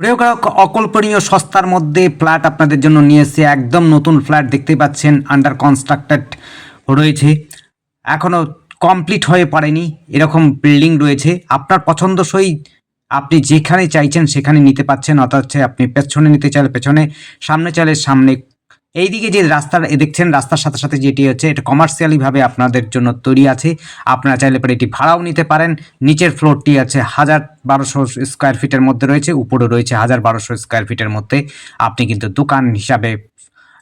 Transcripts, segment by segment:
প্রিয় গ্রাহক, অকল্পনীয় সস্তার মধ্যে ফ্ল্যাট আপনাদের জন্য নিয়ে এসেছে। একদম নতুন ফ্ল্যাট দেখতে পাচ্ছেন, আন্ডার কনস্ট্রাক্টেড রয়েছে, এখনও কমপ্লিট হয়ে পড়েনি, এরকম বিল্ডিং রয়েছে। আপনার পছন্দসই আপনি যেখানে চাইছেন সেখানে নিতে পাচ্ছেন, অর্থাৎ আপনি পেছনে নিতে চাইলে পেছনে, সামনে চাইলে সামনে। এইদিকে যে রাস্তা দেখছেন, রাস্তার সাথে সাথে যেটি হচ্ছে, এটা কমার্শিয়ালিভাবে আপনাদের জন্য তৈরি আছে। আপনারা চাইলে পরে এটি ভাড়াও নিতে পারেন। নিচের ফ্লোরটি আছে 1200 স্কোয়ার ফিটের মধ্যে রয়েছে, উপরে রয়েছে 1200 স্কোয়ার ফিটের মধ্যে। আপনি কিন্তু দোকান হিসাবে,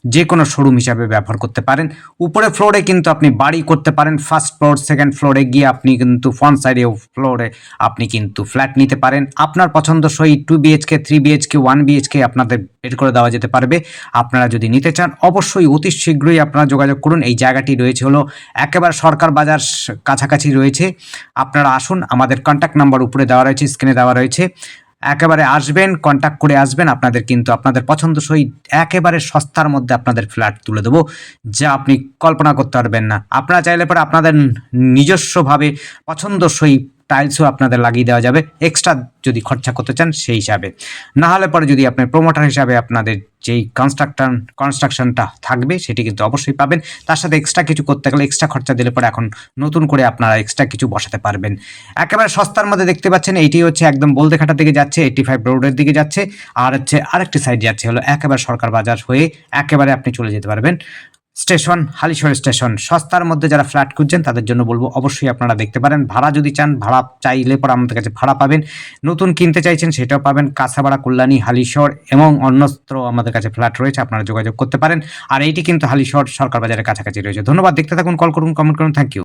যে কোনো শোরুম হিসাবে ব্যবহার করতে পারেন। উপরে ফ্লোরে কিন্তু আপনি বাড়ি করতে পারেন। ফার্স্ট ফ্লোর, সেকেন্ড ফ্লোরে গিয়ে আপনি কিন্তু ফ্রন্ট সাইডে ফ্লোরে আপনি কিন্তু ফ্ল্যাট নিতে পারেন। আপনার পছন্দসই 2 বিএইচকে, 3 বিএইচকে, 1 বিএইচকে আপনাদের বের করে দেওয়া যেতে পারবে। আপনারা যদি নিতে চান অবশ্যই অতি শীঘ্রই আপনারা যোগাযোগ করুন। এই জায়গাটি রয়েছে হলো একেবারে সরকার বাজার কাছাকাছি রয়েছে। আপনারা আসুন, আমাদের কন্ট্যাক্ট নাম্বার উপরে দেওয়া রয়েছে, স্ক্রিনে দেওয়া রয়েছে। একেবারে আসবেন, কন্ট্যাক্ট করে আসবেন, আপনাদের কিন্তু আপনাদের পছন্দসই একেবারে সস্তার মধ্যে আপনাদের ফ্ল্যাট তুলে দেবো, যা আপনি কল্পনা করতে পারবেন না। আপনারা চাইলে পরে আপনাদের নিজস্বভাবে পছন্দসই টাইলসও আপনাদের লাগিয়ে দেওয়া যাবে, এক্সট্রা যদি খরচা করতে চান সেই হিসাবে। না হলে পরে যদি আপনি প্রমোটার হিসাবে আপনাদের যেই কনস্ট্রাকশনটা থাকবে সেটি কিন্তু অবশ্যই পাবেন। তার সাথে এক্সট্রা কিছু করতে গেলে এক্সট্রা খরচা দিলে পরে এখন নতুন করে আপনারা এক্সট্রা কিছু বসাতে পারবেন। একেবারে সস্তার মধ্যে দেখতে পাচ্ছেন, এইটি হচ্ছে একদম বলদেঘাটার দিকে যাচ্ছে, 85 রোডের দিকে যাচ্ছে। আর হচ্ছে আরেকটি সাইড যাচ্ছে হলো একেবারে সরকার বাজার হয়ে, একেবারে আপনি চলে যেতে পারবেন স্টেশন, হালিশহর স্টেশন। সস্তার মধ্যে যারা ফ্ল্যাট খুঁজছেন তাদের জন্য বলবো অবশ্যই আপনারা দেখতে পারেন। ভাড়া যদি চান, ভাড়া চাইলে পর আমাদের কাছে ভাড়া পাবেন। নতুন কিনতে চাইছেন সেটাও পাবেন। কাঁচাপাড়া, কল্যাণী, হালিশহর এবং অন্যত্র আমাদের কাছে ফ্ল্যাট রয়েছে, আপনারা যোগাযোগ করতে পারেন। আর এইটি কিন্তু হালিশহর সরকার বাজারের কাছাকাছি রয়েছে। ধন্যবাদ, দেখতে থাকুন, কল করুন, কমেন্ট করুন। Thank you.